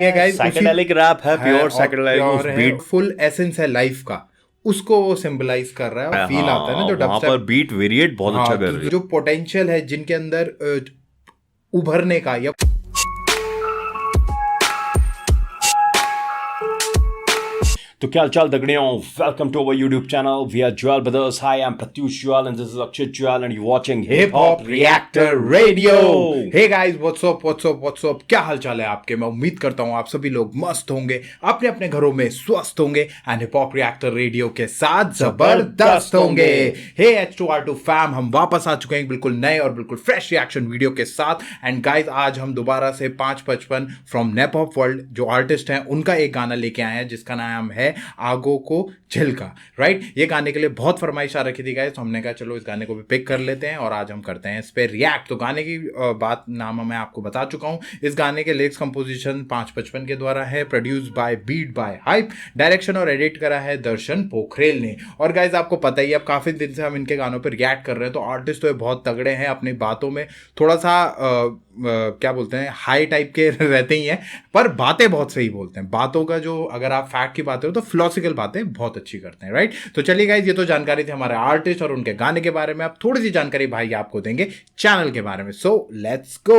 Psychedelic rap है, pure psychedelic beat, full essence है life का, उसको वो सिंबलाइज कर रहा है और फील आता है ना जो वहां पर बीट वेरिएट बहुत अच्छा कर रही है, जो पोटेंशियल है जिनके अंदर उभरने का या तो क्या चाल दगड़ियों, welcome to our YouTube channel we are Juyal brothers. Hi, I am Pratyush Juyal and this is Akshay Juyal and you watching hip hop reactor radio. Hey guys, what's up, क्या हाल चाल है आपके। मैं उम्मीद करता हूं आप सभी लोग मस्त होंगे, अपने अपने घरों में स्वस्थ होंगे and hip hop reactor radio के साथ जबरदस्त होंगे। हे H2R2 फैम, हम वापस आ चुके हैं बिल्कुल नए और बिल्कुल फ्रेश रिएक्शन वीडियो के साथ। एंड गाइस, आज हम दोबारा से 555 फ्रॉम नेप हॉप वर्ल्ड जो आर्टिस्ट हैं उनका एक गाना लेके आए हैं जिसका नाम है आगो को झिलका। राइट, ये गाने के लिए बहुत फरमाइश आ रखी थी गाइस, तो हमने कहा चलो इस गाने को भी पिक कर लेते हैं और आज हम करते हैं इस पे रिएक्ट। तो गाने की बात नाम मैं आपको बता चुका हूं। इस गाने के लिरिक्स कंपोजिशन 555 के द्वारा है, produce by beat by hype, direction और एडिट करा है दर्शन पोखरेल ने। और गाइस आपको पता ही, अब काफी दिन से हम इनके गानों पर रिएक्ट कर रहे हैं, तो आर्टिस्ट तो ये बहुत तगड़े हैं, अपनी बातों में थोड़ा सा क्या बोलते हैं, हाई टाइप के रहते ही हैं, पर बातें बहुत सही बोलते हैं। बातों का जो, अगर आप फैक्ट की बात करो तो फिलोसफिकल बातें बहुत अच्छी करते हैं। राइट, तो चलिए गाइस, ये तो जानकारी थी हमारे आर्टिस्ट और उनके गाने के बारे में। अब थोड़ी सी जानकारी भाई आपको देंगे चैनल के बारे में, so let's go.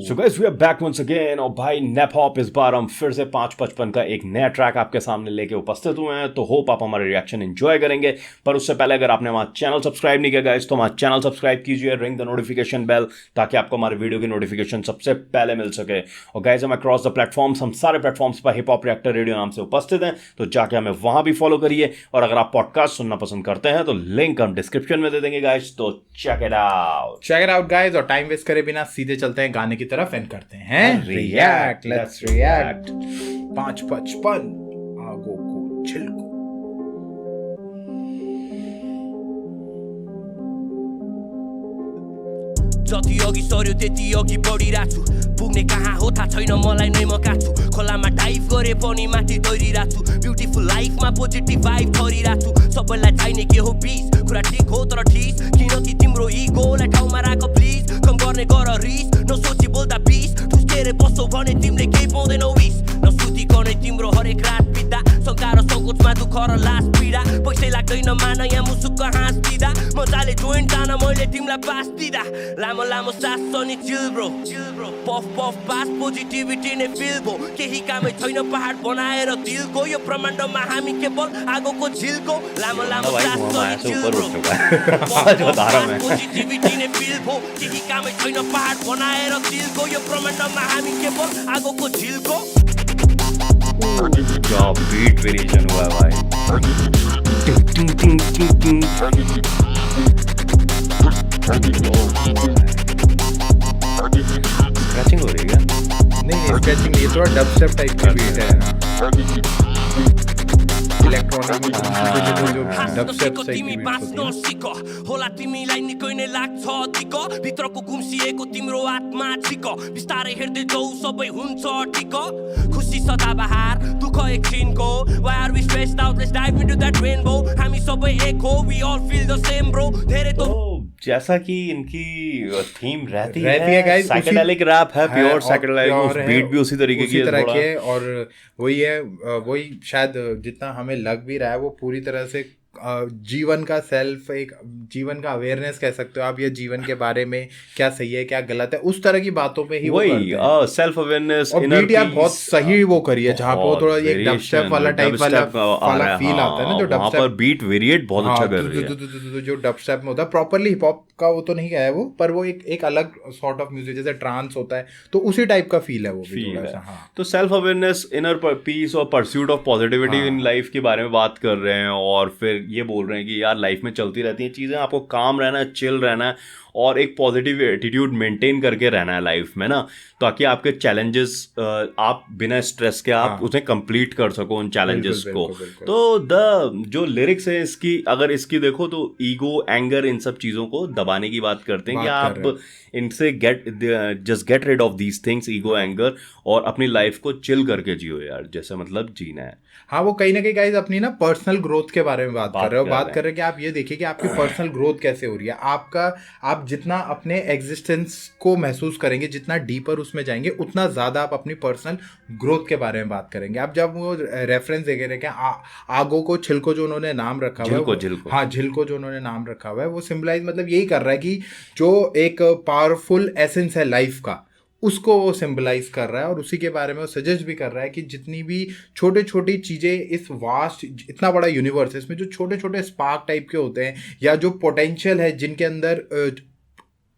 So guys, we are back once again. और भाई नेप हॉप इस बार हम फिर से 555 का एक नया ट्रैक आपके सामने लेके उपस्थित हुए हैं, तो होप आप हमारे रिएक्शन एंजॉय करेंगे। पर उससे पहले अगर आपने हमारा चैनल सब्सक्राइब नहीं किया गाइस, तो हमारा चैनल सब्सक्राइब कीजिए, रिंग द नोटिफिकेशन बेल, ताकि आपको हमारे वीडियो की नोटिफिकेशन सबसे पहले मिल सके। और गाइस, हम अक्रॉस द प्लेटफॉर्म्स, हम सारे प्लेटफॉर्म्स पर हिप हॉप रिएक्टर रेडियो नाम से उपस्थित हैं, तो जाके हमें वहां भी फॉलो करिए। और अगर आप पॉडकास्ट सुनना पसंद करते हैं तो लिंक हम डिस्क्रिप्शन में दे देंगे गाइस, तो चेक इट आउट गाइस। और टाइम वेस्ट करे बिना सीधे चलते हैं गाने की तरफ एंड करते हैं रिएक्ट। Let's react. 555 आगो को झिलको। जति अघि सर्यो त्यति अघि बढिरहेछु, पुग्ने कहाँ हो थाहा छैन मलाई, नै म काछु। खोलामा डाइभ गरे पनि माथि तैरिरहेछु, ब्युटिफुल लाइफमा पोजिटिभ भाइब छरिरहेछु। सबैलाई चाहिने के हो बिस, कुरा ठिक हो तर ठिस, किनकि तिम्रो इगोलाई ठाउँमा राख प्लिज। कम गर्ने गर रिस, नसोची बोल्दा बिस, ठुस्केर बस्छौ भने तिमीले केही पाउँदैनौ विस। नसुती गर्ने तिम्रो हरेक रात बित्दा, शङ्का र सङ्कोचमा दुःख र लास पीडा। पैसै लाग्दैन मान यहाँ मुसुक्क हाँस दिँदा, मजाले जोइन्ट तान मैले तिमीलाई पास दिँदा। लामो लामो सास अनि चिल ब्रो, पफ पफ पास पोजिटिभिटी नै फिल भो। केही कामै छैन पहाड बनाएर दिलको, यो ब्रह्माण्डमा हामी केवल आगोको झिल्को। लामो लामो सास अनि चिल ब्रो, पोजिटिभिटी नै फिल भो। केही कामै छैन पहाड बनाएर दिलको, यो ब्रह्माण्डमा हामी केवल आगोको झिल्को। क्या बीट वेरिएशन हुआ है भाई। स्क्रैचिंग हो रही है क्या? नहीं, स्क्रैचिंग नहीं, थोड़ा डबस्टेप टाइप की बीट है। इलेक्ट्रॉनिक जो डबस्टेप टाइप की बीट होला तिमीलाई निकै नै लाग्छ अधिक, भित्रको गुम्सिएको तिम्रो आत्मा छिक। बिस्तारै हेर्दै जाऊ सबै हुन्छ ठिक, खुसी सदाबहार दुःख एकछिनको। Why are we stressed out? Let's dive into that rainbow. हामी सबै एक हो, we all feel the same bro. धेरै तो जैसा कि इनकी थीम रहती है गाइस, साइकेडेलिक रैप है, प्योर साइकेडेलिक बीट भी उसी तरीके की है। और वही है, वही शायद जितना हमें लग भी रहा है वो पूरी तरह से जीवन का सेल्फ, एक जीवन का अवेयरनेस कह सकते हो आप, या जीवन के बारे में क्या सही है क्या गलत है, उस तरह की बातों पे ही वही सेल्फ अवेयरनेस। और बीट यार बहुत सही वो करी है, जहाँ पर थोड़ा एक डबस्टेप वाला टाइप वाला फील आता है ना, जो डबस्टेप पर बीट वेरिएट बहुत अच्छा कर रही है। जो डबस्टेप में होता है प्रॉपर्ली हिप हॉप का वो तो नहीं है वो, पर वो एक अलग सॉर्ट ऑफ म्यूजिक, जैसे ट्रांस होता है तो उसी टाइप का फील है वो भी थोड़ा सा। हाँ, तो सेल्फ अवेयरनेस, इनर पीस और pursuit of positivity in life के बारे में बात कर रहे हैं। और फिर ये बोल रहे हैं कि यार लाइफ में चलती रहती हैं चीज़ें, आपको काम रहना है, चिल रहना है और एक पॉजिटिव एटीट्यूड मेंटेन करके रहना है लाइफ में ना, ताकि आपके चैलेंजेस आप बिना स्ट्रेस के आप उसे कंप्लीट कर सको उन चैलेंजेस को। तो जो लिरिक्स है इसकी, अगर इसकी देखो तो ईगो, एंगर, इन सब चीज़ों को दबाने की बात करते हैं कि आप इनसे just get rid of these things, ego, anger, और अपनी लाइफ को चिल करके जियो यार, जैसे मतलब जीना है। हाँ, वो कहीं ना कहीं गाइस अपनी ना पर्सनल ग्रोथ के बारे में बात कर रहे हो, बात कर रहे हैं कि आप ये देखिए कि आपकी पर्सनल ग्रोथ कैसे हो रही है। आप जितना अपने एग्जिस्टेंस को महसूस करेंगे, जितना डीपर उसमें जाएंगे, उतना ज़्यादा आप अपनी पर्सनल ग्रोथ के बारे में बात करेंगे। आप जब वो रेफरेंस देखे रहे हैं आगो को छिलको जो उन्होंने नाम रखा हुआ है, हाँ झिलको जो उन्होंने नाम रखा हुआ है, वो सिंबलाइज मतलब यही कर रहा है कि जो एक पावरफुल एसेंस है लाइफ का, उसको वो सिंबलाइज कर रहा है। और उसी के बारे में वो सजेस्ट भी कर रहा है कि जितनी भी छोटे छोटी चीज़ें इस वास्ट इतना बड़ा यूनिवर्स है, इसमें जो छोटे छोटे स्पार्क टाइप के होते हैं या जो पोटेंशियल है जिनके अंदर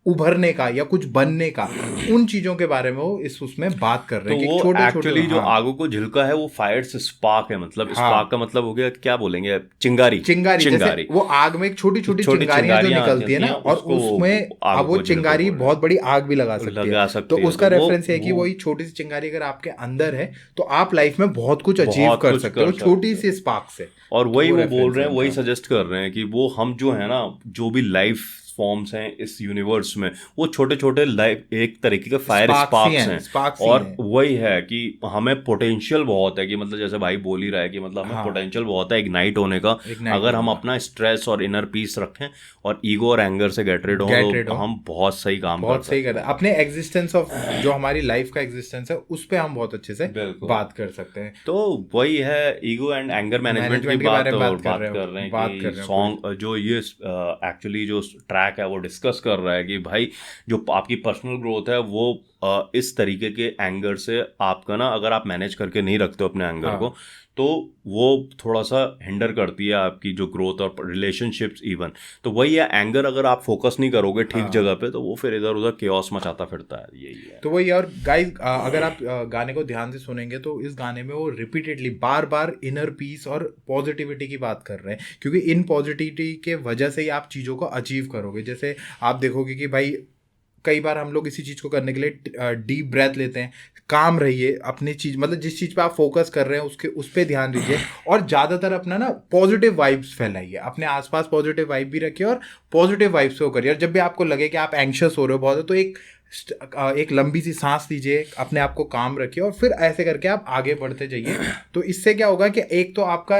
उभरने का या कुछ बनने का, उन चीजों के बारे में वो उसमें बात कर रहे हैं। तो वो एक्चुअली जो आगो को झिलका है वो फायर से स्पार्क है, मतलब स्पार्क का मतलब हो गया क्या बोलेंगे, चिंगारी। जैसे वो आग में एक छोटी छोटी चिंगारियां जो निकलती है ना, और उसमें अब वो चिंगारी बहुत बड़ी आग भी लगा सकती है। तो उसका रेफरेंस है कि वही छोटी सी चिंगारी अगर आपके अंदर है तो आप लाइफ में बहुत कुछ अचीव कर सकते हो छोटी सी स्पार्क से। और वही वो बोल रहे हैं, वही सजेस्ट कर रहे हैं कि वो हम जो है ना, जो भी लाइफ फॉर्म्स हैं इस यूनिवर्स में, वो छोटे छोटे लाइफ एक तरीके के फायर स्पार्क्स हैं। और वही है कि हमें पोटेंशियल बहुत है, कि मतलब जैसे भाई बोल ही रहा है कि मतलब हमें पोटेंशियल बहुत है इग्नाइट होने का, अगर हम अपना स्ट्रेस और इनर पीस रखें और ईगो और एंगर से गेट रिड हो तो हम बहुत सही काम कर सकते हैं। अपने एग्जिस्टेंस ऑफ जो हमारी लाइफ का एग्जिस्टेंस है उस पर हम बहुत अच्छे से बात कर सकते हैं। तो वही है, ईगो एंड एंगर मैनेजमेंट की बात कर रहे हैं कि सॉन्ग जो ये एक्चुअली जो ट्रैक है वो डिस्कस कर रहा है कि भाई जो आपकी पर्सनल ग्रोथ है वो इस तरीके के एंगर से आपका ना, अगर आप मैनेज करके नहीं रखते हो अपने एंगर को, तो वो थोड़ा सा हिंडर करती है आपकी जो ग्रोथ और रिलेशनशिप्स इवन। तो वही है, एंगर अगर आप फोकस नहीं करोगे ठीक जगह पे तो वो फिर इधर उधर केओस मचाता फिरता है, यही है। तो वही। और गाइस अगर आप गाने को ध्यान से सुनेंगे तो इस गाने में वो रिपीटेडली बार बार इनर पीस और पॉजिटिविटी की बात कर रहे हैं, क्योंकि इन पॉजिटिविटी के वजह से ही आप चीज़ों को अचीव करोगे। जैसे आप देखोगे कि भाई कई बार हम लोग इसी चीज़ को करने के लिए डीप ब्रेथ लेते हैं, काम रहिए अपनी चीज़, मतलब जिस चीज़ पे आप फोकस कर रहे हैं उसके उस पर ध्यान दीजिए, और ज़्यादातर अपना ना पॉजिटिव वाइब्स फैलाइए, अपने आसपास पॉजिटिव वाइब भी रखिए और पॉजिटिव वाइब्स को करिए। और जब भी आपको लगे कि आप एंग्शियस हो रहे हो बहुत, तो एक लंबी सी सांस लीजिए, अपने आप को काम रखिए और फिर ऐसे करके आप आगे बढ़ते जाइए। तो इससे क्या होगा कि एक तो आपका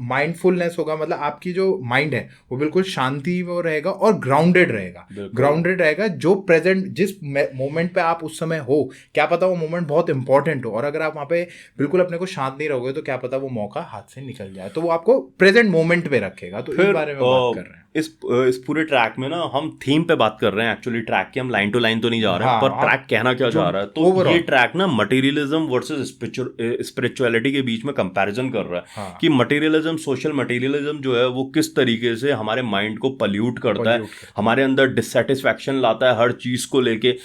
माइंडफुलनेस होगा, मतलब आपकी जो माइंड है वो बिल्कुल शांति वो रहेगा और ग्राउंडेड रहेगा। जो प्रेजेंट जिस मोमेंट पे आप उस समय हो, क्या पता वो मोमेंट बहुत इंपॉर्टेंट हो, और अगर आप वहाँ पे बिल्कुल अपने को शांत नहीं रहोगे तो क्या पता वो मौका हाथ से निकल जाए। तो वो आपको प्रेजेंट मोमेंट पे रखेगा। तो इस बारे में बात कर रहे हैं। इस पूरे ट्रैक में ना हम थीम पे बात कर रहे हैं एक्चुअली, ट्रैक की हम लाइन टू लाइन तो नहीं जा रहे हैं, पर ट्रैक कहना क्या चाह रहा है। तो ये ट्रैक ना मटेरियलिज्म वर्सेस स्पिरिचुअलिटी के बीच में कंपैरिजन कर रहा है कि मटेरियलिज्म, सोशल मटेरियलिज्म जो है वो किस तरीके से हमारे माइंड को पल्यूट करता है, हमारे अंदर डिससेटिस्फैक्शन लाता है हर चीज को लेके।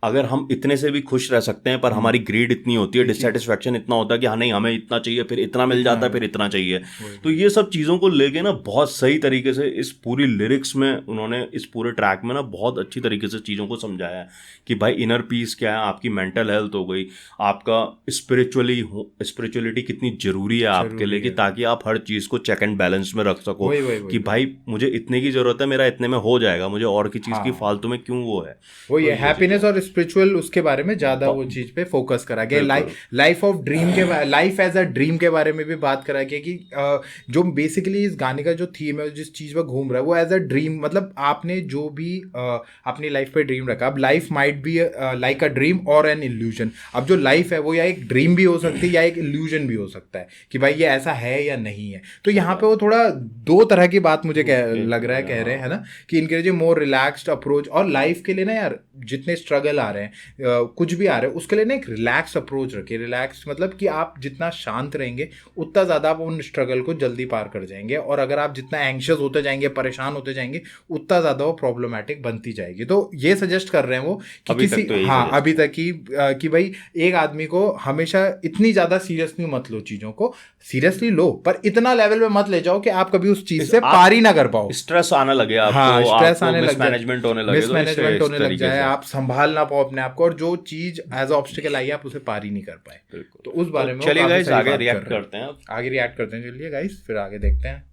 अगर हम इतने से भी खुश रह सकते हैं पर हमारी ग्रीड इतनी होती है, डिससेटिस्फैक्शन इतना होता है कि हाँ नहीं हमें इतना चाहिए, फिर इतना मिल जाता है, फिर इतना चाहिए। तो ये सब चीज़ों को लेके ना बहुत सही तरीके से इस पूरी लिरिक्स में उन्होंने, इस पूरे ट्रैक में ना बहुत अच्छी तरीके से चीज़ों को समझाया है कि भाई इनर पीस क्या है, आपकी मेंटल हेल्थ हो गई, आपका स्पिरिचुअलिटी कितनी जरूरी है आपके लिए, कि ताकि आप हर चीज़ को चेक एंड बैलेंस में रख सको कि भाई मुझे इतने की जरूरत है, मेरा इतने में हो जाएगा, मुझे और की चीज़ की फालतू में क्यों वो है। वो ये हैप्पीनेस और स्पिरिचुअल उसके बारे में ज्यादा वो चीज पे फोकस करा गया। लाइफ ऑफ ड्रीम के लाइफ एज अ ड्रीम के बारे में भी बात करा गया कि जो बेसिकली इस गाने का जो थीम है, जिस चीज पे घूम रहा है वो एज अ ड्रीम, मतलब आपने जो भी अपनी लाइफ पे ड्रीम रखा, अब life might be like a dream और एन इल्यूजन। अब जो लाइफ है वो या एक ड्रीम भी हो सकती है या एक इल्यूजन भी हो सकता है कि भाई ये ऐसा है या नहीं है। तो यहाँ पे वो थोड़ा दो तरह की बात मुझे लग रहा है, कह रहे हैं ना, कि इनके मोर रिलैक्स्ड अप्रोच। और लाइफ के लिए ना यार जितने स्ट्रगल आ रहे हैं, कुछ भी आ रहा है, उसके लिए ना एक रिलैक्स अप्रोच रखिए। रिलैक्स मतलब कि आप जितना शांत रहेंगे उतना ज़्यादा आप उन स्ट्रगल को जल्दी पार कर जाएंगे, और अगर आप जितना एंग्शियस होते जाएंगे, परेशान होते जाएंगे, उतना ज़्यादा वो प्रॉब्लमेटिक बनती जाएगी। तो ये सजेस्ट कर रहे हैं वो कि अभी तक कि भाई एक आदमी को हमेशा इतनी ज़्यादा सीरियसली मत लो, चीज़ों को सीरियसली लो पर इतना लेवल पे मत ले जाओ कि आप कभी उस चीज़ से पार ही ना कर पाओ, स्ट्रेस आने लगे आपको, स्ट्रेस आने लग जाए, मिसमैनेजमेंट होने लग जाए, आप संभाल ना पाओ अपने आप को, और जो चीज एज ऑब्स्टिकल आई आप उसे पार ही नहीं कर पाए। तो उस बारे में चलिए गाइस आगे रिएक्ट करते हैं। चलिए गाइस फिर आगे देखते हैं।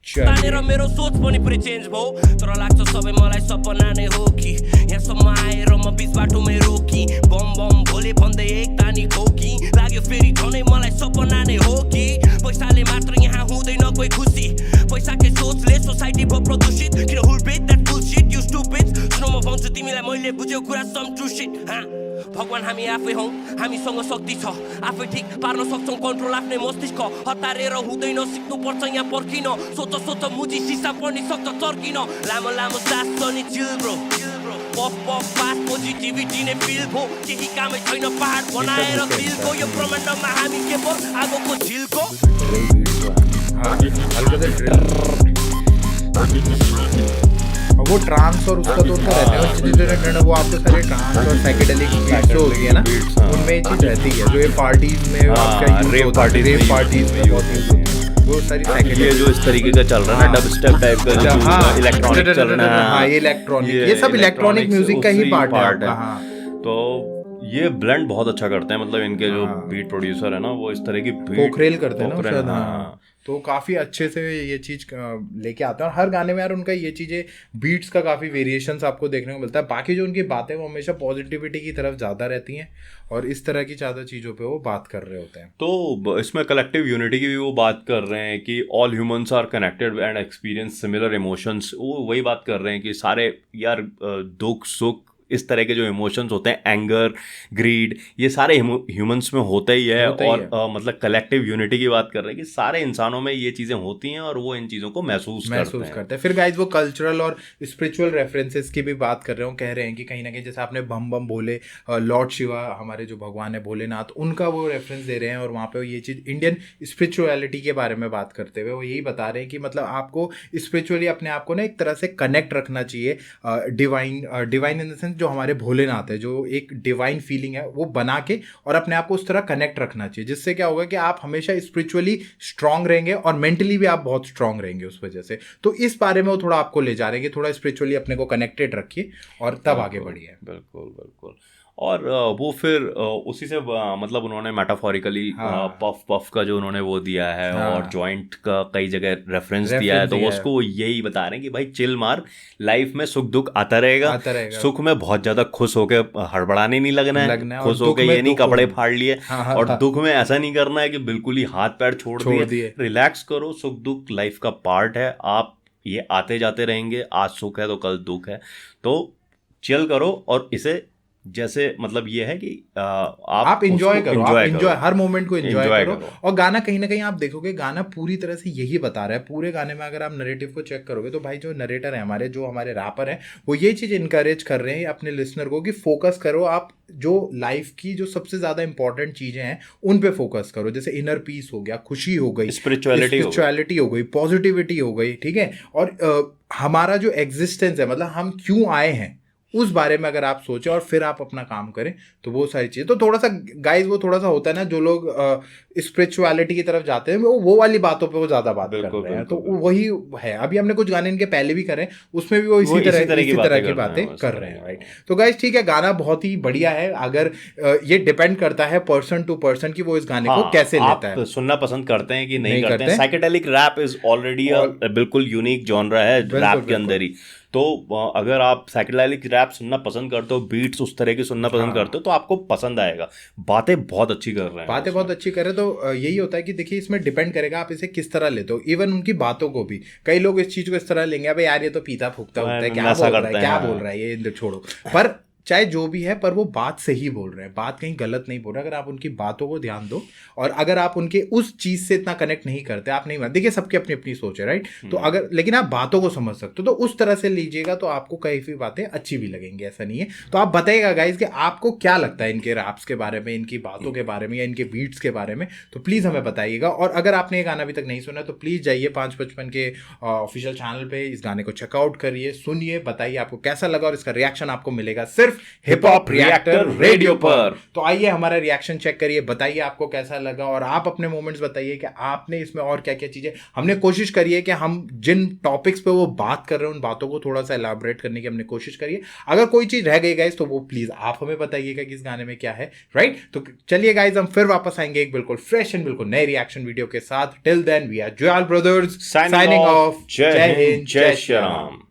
तानेर मेरो सोच पनि पुरै चेन्ज भयो, तर लाग्छ सबै मलाई सपना नै हो कि यहाँसम्म आएर म बिच बाटोमै रोकी, बम बम भोले भन्दै एक तानी खोकी लाग्यो, फेरि झनै मलाई सपना नै हो कि पैसाले मात्र यहाँ सोसाइटी भयो प्रदूषित किन हुलबेट द्याट बुलशिट यु स्टुपिड सुन म भन्छु तिमीलाई मैले बुझेको कुरा सम ट्रु शिट भगवान हामी आफै हौ हामीसँग शक्ति छ आफै ठिक पार्न सक्छौँ कन्ट्रोल आफ्नै मस्तिष्क हतारेर हुँदैन सिक्नुपर्छ यहाँ पर्खिन सोच मुजी सिसा पर्ने सक्छ चर्किन लामो लामो सास छ नि चिल ब्रो पफ पास पोजिटिभिटी नै फिल भो केही कामै छैन पहाड बनाएर दिलको यो ब्रह्माण्डमा हामी के पो आगोको झिलको और वो ट्रांस और उसका तो रहता है और जितने वो आपको सारे ट्रांस और साइकेडेलिक बीट्स जो होती है ना उनमें ये चीज़ रहती है जो ये पार्टीज में आपका रेव पार्टीज में बहुत यूज होती है वो सारी ये जो इस तरीके का चल रहा है ना डब स्टेप टाइप का जो इलेक्ट्रॉनिक चल रहा है हाँ ये इलेक्ट्रॉनिक ये सब इलेक्ट्रॉनिक म्यूजिक का ही पार्ट है तो ये ब्लेंड बहुत अच्छा करते हैं मतलब इनके जो बीट प्रोड्यूसर है ना वो इस तरह की पोखरेल करते हैं ना शायद तो काफ़ी अच्छे से ये चीज़ लेके आते हैं और हर गाने में यार उनका ये चीज़ें बीट्स का काफ़ी वेरिएशंस आपको देखने को मिलता है बाकी जो उनकी बातें वो हमेशा पॉजिटिविटी की तरफ ज़्यादा रहती हैं और इस तरह की ज़्यादा चीज़ों पे वो बात कर रहे होते हैं तो इसमें कलेक्टिव यूनिटी की भी वो बात कर रहे हैं कि all humans are connected and experience similar emotions वो वही बात कर रहे हैं कि सारे यार दुख सुख इस तरह के जो इमोशंस होते हैं एंगर ग्रीड ये सारे ह्यूमंस में होते ही है और मतलब कलेक्टिव यूनिटी की बात कर रहे हैं कि सारे इंसानों में ये चीज़ें होती हैं और वो इन चीज़ों को महसूस करते हैं फिर गाइज वो कल्चरल और स्पिरिचुअल रेफरेंसेस की भी बात कर रहे हो कह रहे हैं कि कहीं ना कहीं जैसे आपने बम बम बोले लॉर्ड शिवा हमारे जो भगवान है भोलेनाथ उनका वो रेफरेंस दे रहे हैं और वहाँ पे ये चीज़ इंडियन स्पिरिचुअलिटी के बारे में बात करते हुए वो यही बता रहे हैं कि मतलब आपको स्पिरिचुअली अपने आप को ना एक तरह से कनेक्ट रखना चाहिए डिवाइन इन द सेंस जो हमारे भोलेनाथ है जो एक डिवाइन फीलिंग है वो बना के और अपने आप को उस तरह कनेक्ट रखना चाहिए जिससे क्या होगा कि आप हमेशा स्पिरिचुअली स्ट्रांग रहेंगे और मेंटली भी आप बहुत स्ट्रांग रहेंगे उस वजह से तो इस बारे में वो थोड़ा आपको ले जा रहे हैं कि थोड़ा स्पिरिचुअली अपने को कनेक्टेड रखिए और तब आगे बढ़िए बिल्कुल बिल्कुल और वो फिर उसी से मतलब उन्होंने मेटाफोरिकली पफ का जो उन्होंने वो दिया है और जॉइंट का कई जगह रेफरेंस दिया है तो उसको वो यही बता रहे हैं कि भाई चिल मार लाइफ में सुख दुख आता रहेगा सुख में बहुत ज्यादा खुश होके हड़बड़ाने नहीं लगना है खुश होके ये नहीं कपड़े फाड़ लिए और दुख में ऐसा नहीं करना है कि बिल्कुल ही हाथ पैर छोड़ दिए रिलैक्स करो सुख दुख लाइफ का पार्ट है आप ये आते जाते रहेंगे आज सुख है तो कल दुख है तो चिल करो और इसे जैसे मतलब ये है कि आप एंजॉय करो आप एंजॉय हर मोमेंट को एंजॉय करो और गाना कहीं ना कहीं आप देखोगे गाना पूरी तरह से यही बता रहा है पूरे गाने में अगर आप नरेटिव को चेक करोगे तो भाई जो नरेटर है हमारे जो हमारे रैपर हैं वो ये चीज़ इनकरेज कर रहे हैं अपने लिसनर को कि फोकस करो आप जो लाइफ की जो सबसे ज़्यादा इंपॉर्टेंट चीज़ें हैं उन पे फोकस करो जैसे इनर पीस हो गया खुशी हो गई स्पिरिचुअलिटी हो गई पॉजिटिविटी हो गई ठीक है और हमारा जो एग्जिस्टेंस है मतलब हम क्यों आए हैं उस बारे में अगर आप सोचें और फिर आप अपना काम करें तो वो सारी चीज़ें तो थोड़ा सा गाइज वो थोड़ा सा होता है ना जो लोग स्पिरिचुअलिटी की तरफ जाते हैं वो वाली बातों पे वो ज़्यादा बात कर रहे हैं तो वही है अभी हमने कुछ गाने इनके पहले भी करे उसमें भी वो इसी तरह की बातें कर रहे हैं राइट तो गाइज ठीक है गाना बहुत ही बढ़िया है अगर ये डिपेंड करता है पर्सन टू पर्सन की वो इस गाने को कैसे लेता है सुनना पसंद करते हैं कि नहीं करते हैं साइकेडेलिक रैप इज ऑलरेडी बिल्कुल यूनिक जॉनरा है रैप के अंदर ही तो अगर आप साइकेडेलिक रैप सुनना पसंद करते हो बीट्स उस तरह की सुनना पसंद करते हो तो आपको पसंद आएगा बातें बहुत अच्छी कर रहे हैं बातें बहुत अच्छी कर रहे हैं तो यही होता है कि देखिए इसमें डिपेंड करेगा आप इसे किस तरह लेते हो इवन उनकी बातों को भी कई लोग इस चीज़ को इस तरह लेंगे अबे यार ये तो पीता फूकता होता है क्या बोल रहा है ये छोड़ो पर चाहे जो भी है पर वो बात सही बोल रहे हैं बात कहीं गलत नहीं बोल रहे अगर आप उनकी बातों को ध्यान दो और अगर आप उनके उस चीज़ से इतना कनेक्ट नहीं करते आप नहीं देखिए सबकी अपनी अपनी सोच है राइट तो अगर लेकिन आप बातों को समझ सकते हो तो उस तरह से लीजिएगा तो आपको कई भी बातें अच्छी भी लगेंगी ऐसा नहीं है तो आप बताइएगा गाइज कि आपको क्या लगता है इनके रैप्स के बारे में इनकी बातों के बारे में या इनके बीट्स के बारे में तो प्लीज़ हमें बताइएगा और अगर आपने ये गाना अभी तक नहीं सुना तो प्लीज़ जाइए 555 के ऑफिशियल चैनल पे इस गाने को चेकआउट करिए सुनिए बताइए आपको कैसा लगा और इसका रिएक्शन आपको मिलेगा सिर्फ हिप हॉप रिएक्टर रेडियो पर तो आइए हमारा रिएक्शन चेक करिए बताइए आपको कैसा लगा और आप अपने मोमेंट्स बताइए कि आपने इसमें और क्या क्या चीजें हमने कोशिश करी है कि हम जिन टॉपिक्स पे वो बात कर रहे हैं उन बातों को थोड़ा सा एलाबोरेट करने की हमने कोशिश करी है अगर कोई चीज रह गई गाइज तो वो प्लीज आप हमें बताइएगा कि इस गाने में क्या है राइट तो चलिए गाइज हम फिर वापस आएंगे एक बिल्कुल फ्रेश एंड बिल्कुल नए रिएक्शन वीडियो के साथ till then we are Juyal brothers signing off जय हिंद जय श्री राम